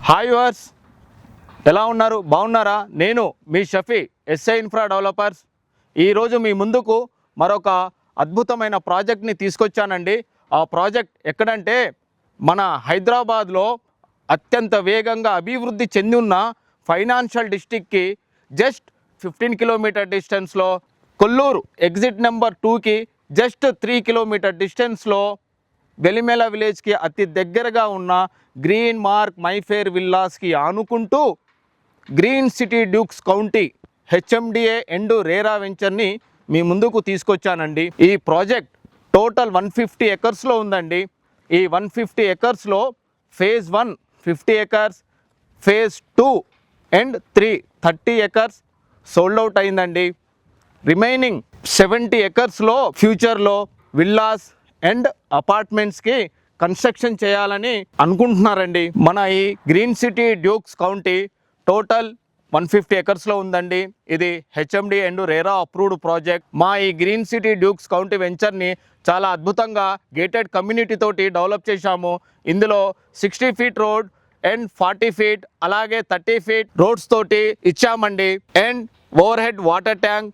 Hi verse, ఎలా ఉన్నారు? బాగున్నారా? నేను మీ షఫీ, ఎస్ఐ ఇన్ఫ్రా డెవలపర్స్. ఈరోజు మీ ముందుకు మరొక అద్భుతమైన ప్రాజెక్ట్ని తీసుకొచ్చానండి. ఆ ప్రాజెక్ట్ ఎక్కడంటే మన హైదరాబాద్లో అత్యంత వేగంగా అభివృద్ధి చెంది ఉన్న ఫైనాన్షియల్ డిస్ట్రిక్ట్కి జస్ట్ 15 కిలోమీటర్ డిస్టెన్స్లో, కొల్లూరు ఎగ్జిట్ నెంబర్ 2కి జస్ట్ 3 కిలోమీటర్ డిస్టెన్స్లో, వెలిమెల విలేజ్కి అతి దగ్గరగా ఉన్న గ్రీన్ మార్క్ మైఫేర్ విల్లాస్కి ఆనుకుంటూ Green City Dukes County HMDA and RERA వెంచర్ని మీ ముందుకు తీసుకొచ్చానండి. ఈ ప్రాజెక్ట్ టోటల్ 150 ఎకర్స్లో ఉందండి. ఈ 150 ఎకర్స్లో phase 1 50 acres, phase 2 and 3 30 acres sold out అయిందండి. రిమైనింగ్ 70 ఎకర్స్లో ఫ్యూచర్లో విల్లాస్ అండ్ అపార్ట్మెంట్స్కి కన్స్ట్రక్షన్ చేయాలని అనుకుంటున్నారండి. మన ఈ Green City Dukes County total 150 ఎకర్స్లో ఉందండి. ఇది HMD and RERA approved project. మా ఈ గ్రీన్ సిటీ డ్యూక్స్ కౌంటీ వెంచర్ని చాలా అద్భుతంగా గేటెడ్ కమ్యూనిటీ తోటి డెవలప్ చేశాము. ఇందులో 60 ఫీట్ రోడ్ అండ్ 40 ఫీట్ అలాగే 30 ఫీట్ రోడ్స్ తోటి ఇచ్చామండి. And overhead water tank,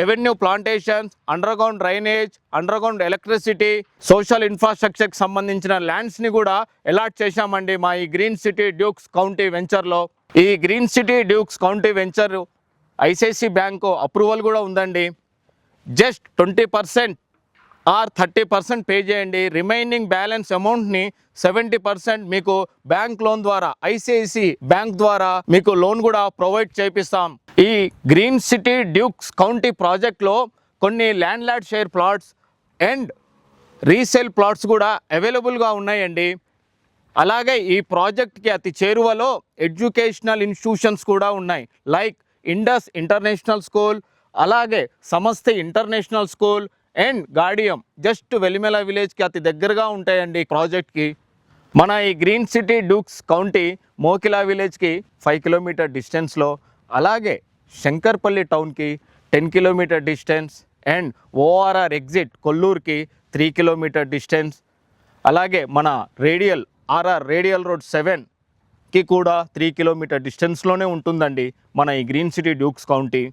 avenue plantations, underground drainage, underground electricity, social ఇన్ఫ్రాస్ట్రక్చర్కి సంబంధించిన ల్యాండ్స్ని కూడా అలాట్ చేశామండి మా ఈ గ్రీన్ సిటీ డ్యూక్స్ కౌంటీ వెంచర్లో. ఈ Green City Dukes county venture ICICI bank approval కూడా ఉందండి. జస్ట్ 20% ఆర్ 30% పే చేయండి. రిమైనింగ్ బ్యాలెన్స్ అమౌంట్ని 70% మీకు బ్యాంక్ లోన్ ద్వారా, ఐసిఐసి బ్యాంక్ ద్వారా మీకు లోన్ కూడా ప్రొవైడ్ చేపిస్తాం. ఈ గ్రీన్ సిటీ డ్యూక్స్ కౌంటీ ప్రాజెక్ట్లో కొన్ని land lord share plots and resale plots కూడా అవైలబుల్గా ఉన్నాయండి. అలాగే ఈ ప్రాజెక్ట్కి అతి చేరువలో ఎడ్యుకేషనల్ ఇన్స్టిట్యూషన్స్ కూడా ఉన్నాయి. లైక్ ఇండస్ ఇంటర్నేషనల్ స్కూల్, అలాగే Samashti International School and Gaudium just Velimela విలేజ్కి అతి దగ్గరగా ఉంటాయండి ప్రాజెక్ట్కి. మన ఈ Green City Dukes County Mokila విలేజ్కి 5 కిలోమీటర్ డిస్టెన్స్లో, అలాగే శంకర్పల్లి టౌన్కి 10 kilometre distance and ORR exit కొల్లూరుకి 3 కిలోమీటర్ డిస్టెన్స్, అలాగే మన రేడియల్ ఆర్ఆర్ రేడియల్ రోడ్ 7కి కూడా 3 కిలోమీటర్ డిస్టెన్స్లోనే ఉంటుందండి మన ఈ Green City Dukes County.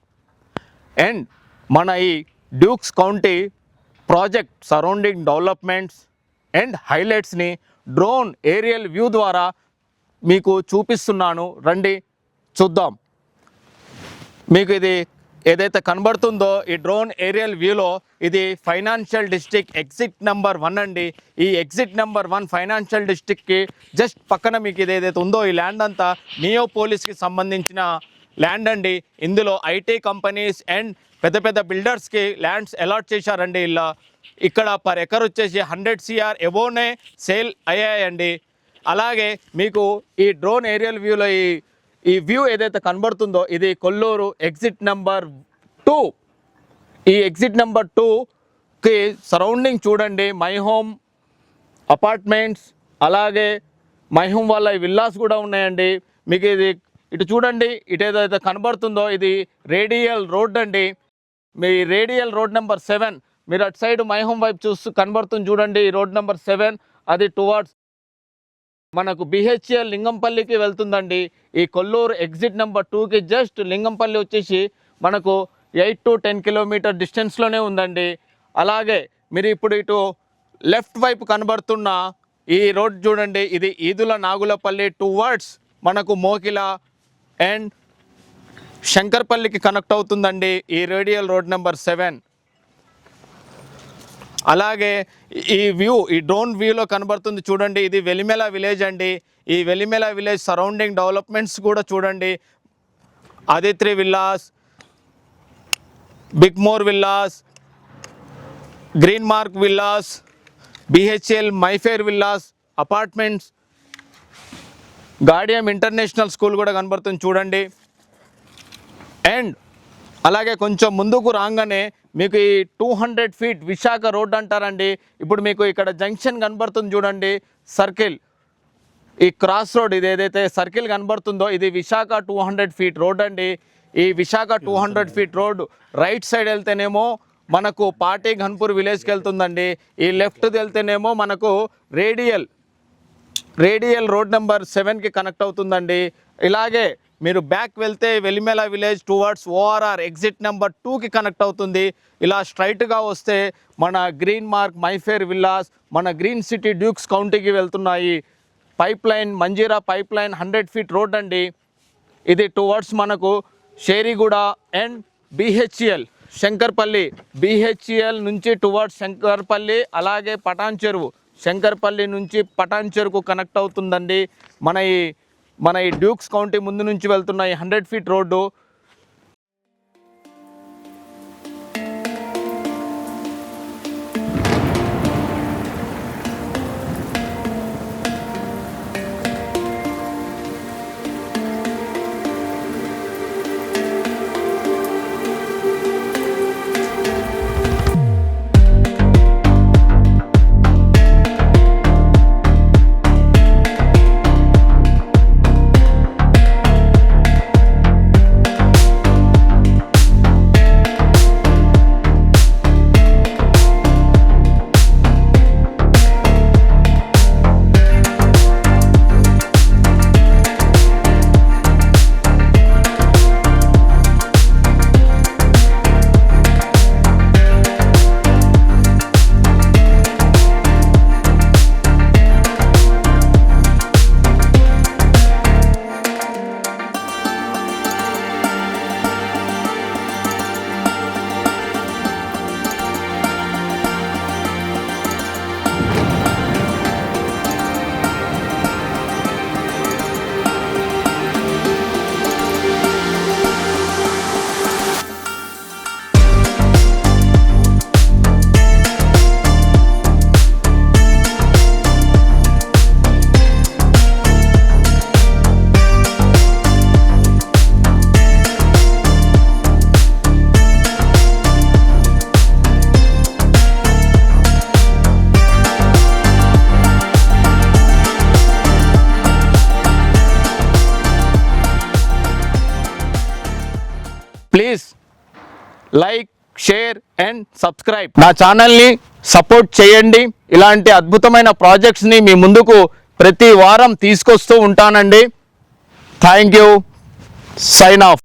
And మన ఈ Dukes County project surrounding developments and హైలైట్స్ని డ్రోన్ ఏరియల్ వ్యూ ద్వారా మీకు చూపిస్తున్నాను, రండి చూద్దాం. మీకు ఇది ఏదైతే కనబడుతుందో ఈ డ్రోన్ ఏరియల్ వ్యూలో ఇది ఫైనాన్షియల్ డిస్ట్రిక్ట్ ఎగ్జిట్ నెంబర్ 1 అండి. ఈ ఎగ్జిట్ నెంబర్ 1 ఫైనాన్షియల్ డిస్ట్రిక్ట్కి జస్ట్ పక్కన మీకు ఇది ఏదైతే ఉందో ఈ ల్యాండ్ అంతా నియోపోలిస్కి సంబంధించిన ల్యాండ్ అండి. ఇందులో ఐటీ కంపెనీస్ అండ్ పెద్ద పెద్ద బిల్డర్స్కి ల్యాండ్స్ అలాట్ చేశారండి. ఇలా ఇక్కడ పర్ ఎకర్ వచ్చేసి 100 CR ఎబోనే సేల్ అయ్యాయండి. అలాగే మీకు ఈ డ్రోన్ ఏరియల్ వ్యూలో ఈ వ్యూ ఏదైతే కనబడుతుందో ఇది కొల్లూరు ఎగ్జిట్ నెంబర్ 2. ఈ ఎగ్జిట్ నెంబర్ 2కి సరౌండింగ్ చూడండి, మై హోమ్ అపార్ట్మెంట్స్ అలాగే మై హోమ్ వాళ్ళ విల్లాస్ కూడా ఉన్నాయండి. మీకు ఇది ఇటు చూడండి, ఇటు ఏదైతే కనబడుతుందో ఇది రేడియల్ రోడ్ అండి. మీ రేడియల్ రోడ్ నెంబర్ 7 మీరు అటు సైడ్ మై హోమ్ వైపు చూస్తూ కనబడుతుంది చూడండి. ఈ రోడ్ నెంబర్ 7 అది టువర్డ్స్ మనకు బిహెచ్ఎల్ లింగంపల్లికి వెళ్తుందండి. ఈ కొల్లూరు ఎగ్జిట్ నెంబర్ 2కి జస్ట్ లింగంపల్లి వచ్చేసి మనకు 8 to 10 కిలోమీటర్ డిస్టెన్స్లోనే ఉందండి. అలాగే మీరు ఇప్పుడు ఇటు లెఫ్ట్ వైపు కనబడుతున్న ఈ రోడ్ చూడండి, ఇది ఈదుల నాగులపల్లి టువర్డ్స్ మనకు మోకిలా అండ్ శంకర్పల్లికి కనెక్ట్ అవుతుందండి ఈ రేడియల్ రోడ్ నెంబర్ 7. అలాగే ఈ డ్రోన్ వ్యూలో కనబడుతుంది చూడండి, ఇది వెలిమెల విలేజ్ అండి. ఈ వెలిమెల విలేజ్ సరౌండింగ్ డెవలప్మెంట్స్ కూడా చూడండి, Aditri villas, Bigmore villas, Green Mark villas, BHEL Mayfair villas apartments, Gaudium International School కూడా కనబడుతుంది చూడండి. అండ్ అలాగే కొంచెం ముందుకు రాగానే మీకు ఈ 200 ఫీట్ విశాఖ రోడ్ అంటారండి. ఇప్పుడు మీకు ఇక్కడ జంక్షన్ కనబడుతుంది చూడండి, సర్కిల్, ఈ క్రాస్ రోడ్ ఇది ఏదైతే సర్కిల్ కనబడుతుందో ఇది విశాఖ 200 ఫీట్ రోడ్ అండి. ఈ Visakha 200 feet road right side వెళ్తేనేమో మనకు పాటి ఘన్పూర్ విలేజ్కి వెళ్తుందండి. ఈ లెఫ్ట్ వెళ్తేనేమో మనకు రేడియల్ రేడియల్ రోడ్ నెంబర్ 7కి కనెక్ట్ అవుతుందండి. ఇలాగే మీరు బ్యాక్ వెళ్తే Velimela village towards ORR exit number 2కి కనెక్ట్ అవుతుంది. ఇలా స్ట్రైట్గా వస్తే మన గ్రీన్ మార్క్ మైఫేర్ విల్లాస్, మన గ్రీన్ సిటీ డ్యూక్స్ కౌంటీకి వెళ్తున్నాయి. Pipeline Manjira pipeline 100 feet road అండి. ఇది టువర్డ్స్ మనకు Sheriguda and BHEL Shankarpally, BHEL నుంచి టువర్డ్స్ శంకర్పల్లి, అలాగే పటాన్ చెరువు, శంకర్పల్లి నుంచి పటాన్ చెరువుకు కనెక్ట్ అవుతుందండి. మన ఈ డ్యూక్స్ కౌంటీ ముందు నుంచి వెళ్తున్న ఈ 100 feet road. Please like, share and subscribe. నా ఛానల్ని సపోర్ట్ చేయండి. ఇలాంటి అద్భుతమైన ప్రాజెక్ట్స్ని మీ ముందుకు ప్రతి వారం తీసుకొస్తూ ఉంటానండి. Thank you. Sign of.